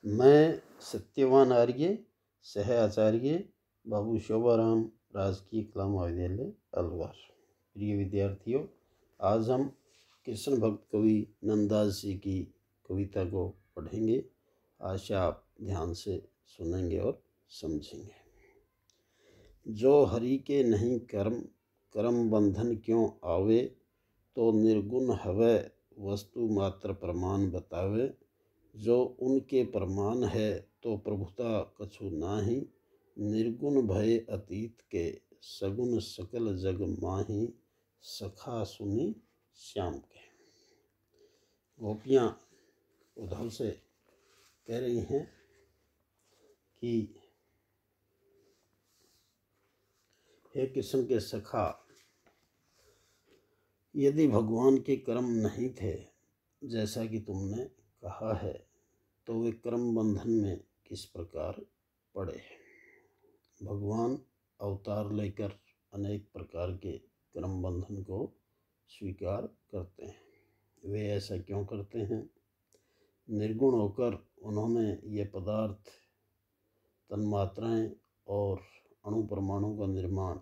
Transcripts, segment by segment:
मैं सत्यवान आर्य सह आचार्य बाबू शोभाराम राजकीय कला महाविद्यालय अलवर। प्रिय विद्यार्थियों, आज हम कृष्ण भक्त कवि नंददास जी की कविता को पढ़ेंगे। आशा आप ध्यान से सुनेंगे और समझेंगे। जो हरि के नहीं कर्म, कर्म बंधन क्यों आवे, तो निर्गुण हवै वस्तु मात्र प्रमाण बतावे। जो उनके प्रमाण है तो प्रभुता कछु नाही, निर्गुण भय अतीत के सगुण सकल जग माही। सखा सुनी श्याम के। गोपियाँ उद्धव से कह रही हैं कि हे कृष्ण के सखा, यदि भगवान के कर्म नहीं थे जैसा कि तुमने कहा है, तो वे कर्म बंधन में किस प्रकार पड़े। भगवान अवतार लेकर अनेक प्रकार के कर्म बंधन को स्वीकार करते हैं। वे ऐसा क्यों करते हैं? निर्गुण होकर उन्होंने ये पदार्थ, तन्मात्राएं और अणु परमाणु का निर्माण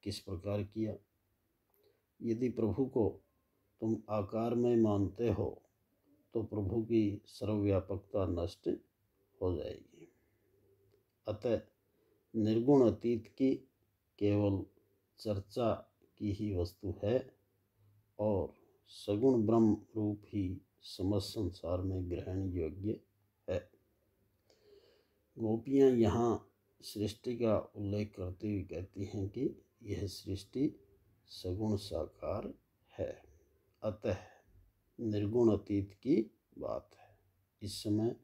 किस प्रकार किया। यदि प्रभु को तुम आकार में मानते हो तो प्रभु की सर्वव्यापकता नष्ट हो जाएगी। अतः निर्गुण अतीत की केवल चर्चा की ही वस्तु है और सगुण ब्रह्म रूप ही समस्त संसार में ग्रहण योग्य है। गोपियाँ यहाँ सृष्टि का उल्लेख करते हुए कहती हैं कि यह सृष्टि सगुण साकार है, अतः निर्गुण अतीत की बात है। इस समय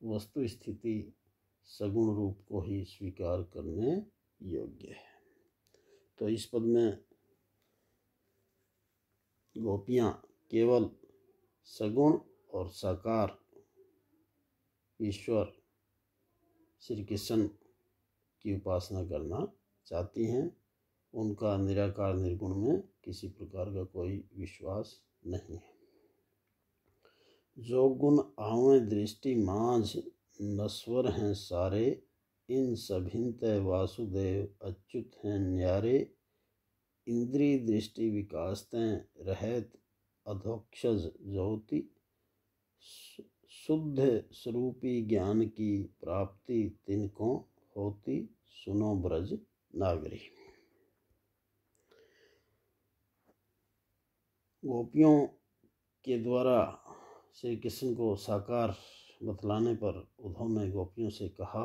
वस्तु स्थिति सगुण रूप को ही स्वीकार करने योग्य है। तो इस पद में गोपियाँ केवल सगुण और साकार ईश्वर श्री कृष्ण की उपासना करना चाहती हैं। उनका निराकार निर्गुण में किसी प्रकार का कोई विश्वास नहीं है। जो गुण आवें दृष्टि मांझ, नश्वर हैं सारे, इन सभिन तय वासुदेव अच्युत हैं न्यारे। इंद्रिय दृष्टि विकास तय रहत अधोक्षज ज्योति, शुद्ध स्वरूपी ज्ञान की प्राप्ति तिनको होती, सुनो ब्रज नागरी। गोपियों के द्वारा श्री कृष्ण को साकार बतलाने पर उद्धव ने गोपियों से कहा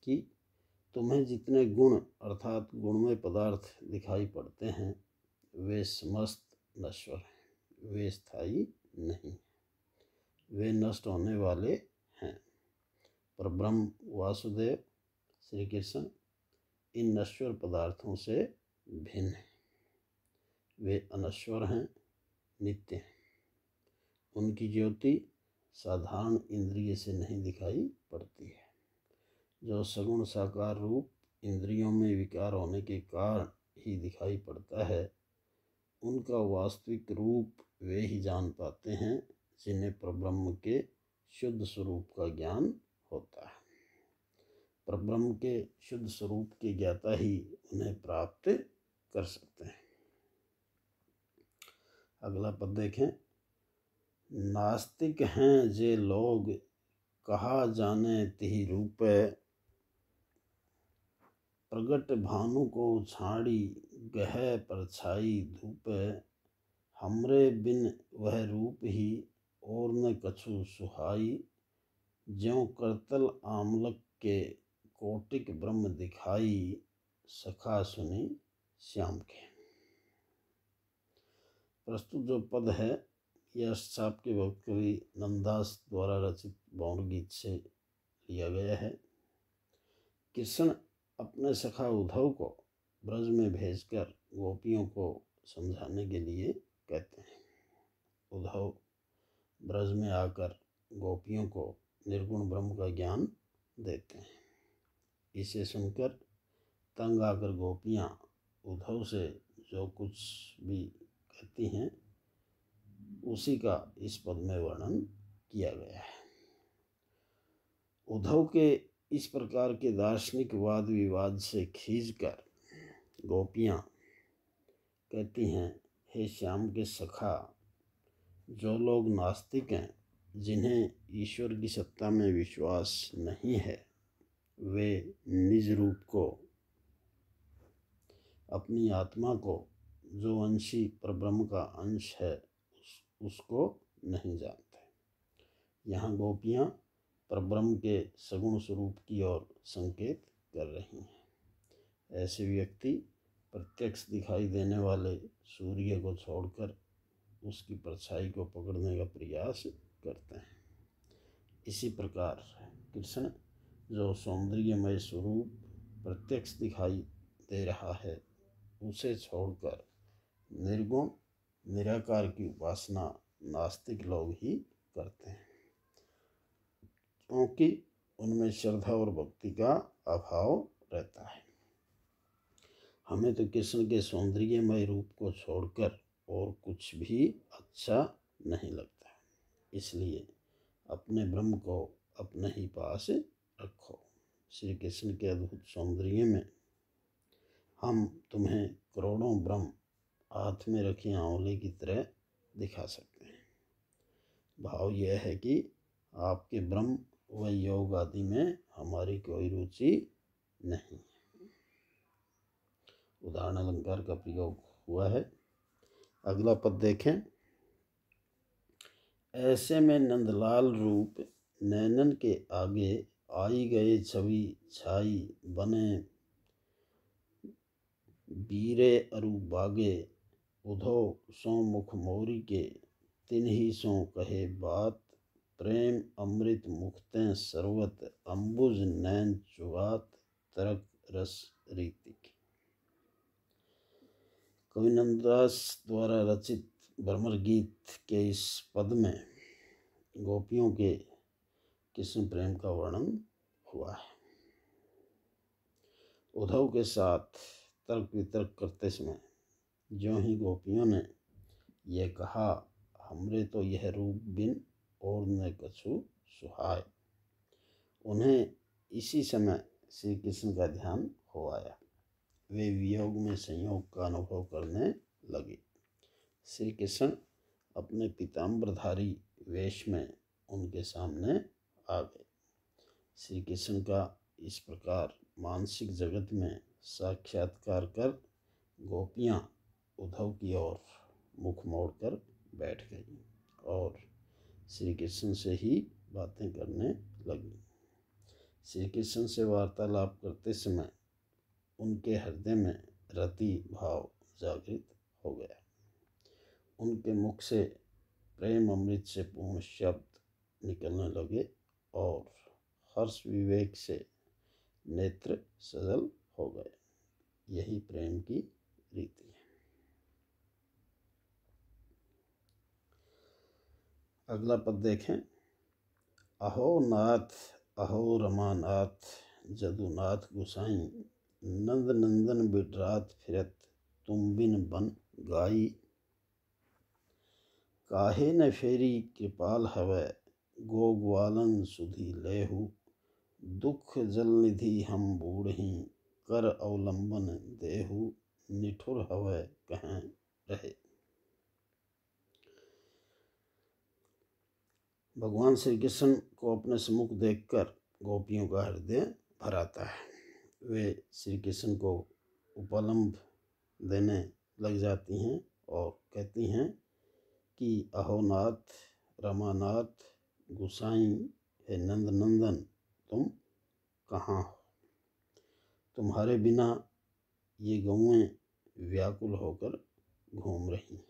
कि तुम्हें जितने गुण अर्थात गुणमय पदार्थ दिखाई पड़ते हैं वे समस्त नश्वर हैं, वे स्थायी नहीं, वे नष्ट होने वाले हैं। पर ब्रह्म वासुदेव श्री कृष्ण इन नश्वर पदार्थों से भिन्न हैं। वे अनश्वर हैं, नित्य हैं। उनकी ज्योति साधारण इंद्रिय से नहीं दिखाई पड़ती है। जो सगुण साकार रूप इंद्रियों में विकार होने के कारण ही दिखाई पड़ता है, उनका वास्तविक रूप वे ही जान पाते हैं जिन्हें परब्रह्म के शुद्ध स्वरूप का ज्ञान होता है। परब्रह्म के शुद्ध स्वरूप के ज्ञाता ही उन्हें प्राप्त कर सकते हैं। अगला पद देखें। नास्तिक हैं जे लोग, कहा जाने तिहि रूपै, प्रगट भानु को छाड़ी गह परछाई धूपै। हमरे बिन वह रूप ही और न कछु सुहाई, ज्यों करतल आमलक के कोटिक ब्रह्म दिखाई। सखा सुनी श्याम के। प्रस्तुत जो पद है यह साप के भक्त कवि नंददास द्वारा रचित बाउल गीत से लिया गया है। कृष्ण अपने सखा उद्धव को ब्रज में भेजकर गोपियों को समझाने के लिए कहते हैं। उद्धव ब्रज में आकर गोपियों को निर्गुण ब्रह्म का ज्ञान देते हैं। इसे सुनकर तंग आकर गोपियाँ उद्धव से जो कुछ भी कहती हैं उसी का इस पद में वर्णन किया गया है। उद्धव के इस प्रकार के दार्शनिक वाद विवाद से खींचकर गोपियाँ कहती हैं, हे श्याम के सखा, जो लोग नास्तिक हैं, जिन्हें ईश्वर की सत्ता में विश्वास नहीं है, वे निज रूप को, अपनी आत्मा को, जो अंशी परब्रह्म का अंश है, उसको नहीं जानते। यहाँ गोपियाँ परब्रह्म के सगुण स्वरूप की ओर संकेत कर रही हैं। ऐसे व्यक्ति प्रत्यक्ष दिखाई देने वाले सूर्य को छोड़कर उसकी परछाई को पकड़ने का प्रयास करते हैं। इसी प्रकार कृष्ण, जो सौंदर्यमय स्वरूप प्रत्यक्ष दिखाई दे रहा है, उसे छोड़कर निर्गुण निराकार की उपासना नास्तिक लोग ही करते हैं, क्योंकि उनमें श्रद्धा और भक्ति का अभाव रहता है। हमें तो कृष्ण के सौंदर्यमय रूप को छोड़कर और कुछ भी अच्छा नहीं लगता, इसलिए अपने ब्रह्म को अपने ही पास रखो। श्री कृष्ण के अद्भुत सौंदर्य में हम तुम्हें करोड़ों ब्रह्म हाथ में रखे आंवले की तरह दिखा सकते हैं। भाव यह है कि आपके ब्रह्म व योग आदि में हमारी कोई रुचि नहीं। उदाहरण अलंकार का प्रयोग हुआ है। अगला पद देखें। ऐसे में नंदलाल रूप नैनन के आगे आई गए छवि छाई बने बीरे अरु बागे उधो सो मुख मोरी के तिन्ही सो कहे बात प्रेम अमृत मुक्तें सर्वत अम्बुज नैन चुगात तरक रस रीतिक। कवि नंददास द्वारा रचित भ्रमर गीत के इस पद में गोपियों के कृष्ण प्रेम का वर्णन हुआ है। उद्धव के साथ तर्क वितर्क करते समय ज्यों ही गोपियों ने यह कहा, हमरे तो यह रूप बिन और न कछु सुहाय, उन्हें इसी समय श्री कृष्ण का ध्यान हो आया। वे वियोग में संयोग का अनुभव करने लगे। श्री कृष्ण अपने पीताम्बरधारी वेश में उनके सामने आ गए। श्री कृष्ण का इस प्रकार मानसिक जगत में साक्षात्कार कर गोपियाँ उद्धव की ओर मुख मोड़कर बैठ गई और श्री कृष्ण से ही बातें करने लगी। श्री कृष्ण से वार्तालाप करते समय उनके हृदय में रति भाव जागृत हो गया। उनके मुख से प्रेम अमृत से पूर्ण शब्द निकलने लगे और हर्ष विवेक से नेत्र सजल हो गए। यही प्रेम की रीति है। अगला पद देखें। अहो नाथ अहो रमानाथ जदुनाथ गुसाई नंद नंदन बिडरात फिरत तुम बिन बन गाई काहे न फेरी कृपाल हवै गो ग्वालन सुधी लेहु दुख जल निधि हम बूढ़ही कर अवलंबन देहु निठुर हवै कहें रहे। भगवान श्री कृष्ण को अपने सम्मुख देखकर गोपियों का हृदय भर आता है। वे श्री कृष्ण को उपलम्ब देने लग जाती हैं और कहती हैं कि अहोनाथ रमानाथ गुसाई हे नंद नंदन, तुम कहाँ हो? तुम्हारे बिना ये गौएं व्याकुल होकर घूम रही हैं।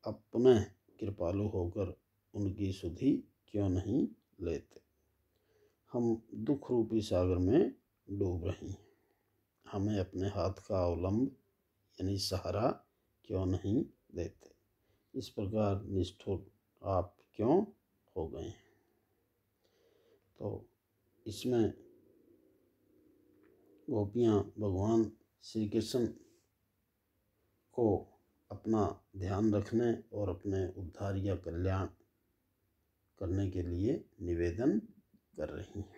अपने कृपालु होकर उनकी सुधि क्यों नहीं लेते? हम दुख रूपी सागर में डूब रही हैं। हमें अपने हाथ का अवलंब यानी सहारा क्यों नहीं देते? इस प्रकार निष्ठुर आप क्यों हो गए हैं? तो इसमें गोपियाँ भगवान श्री कृष्ण को अपना ध्यान रखने और अपने उद्धार या कल्याण करने के लिए निवेदन कर रही हैं।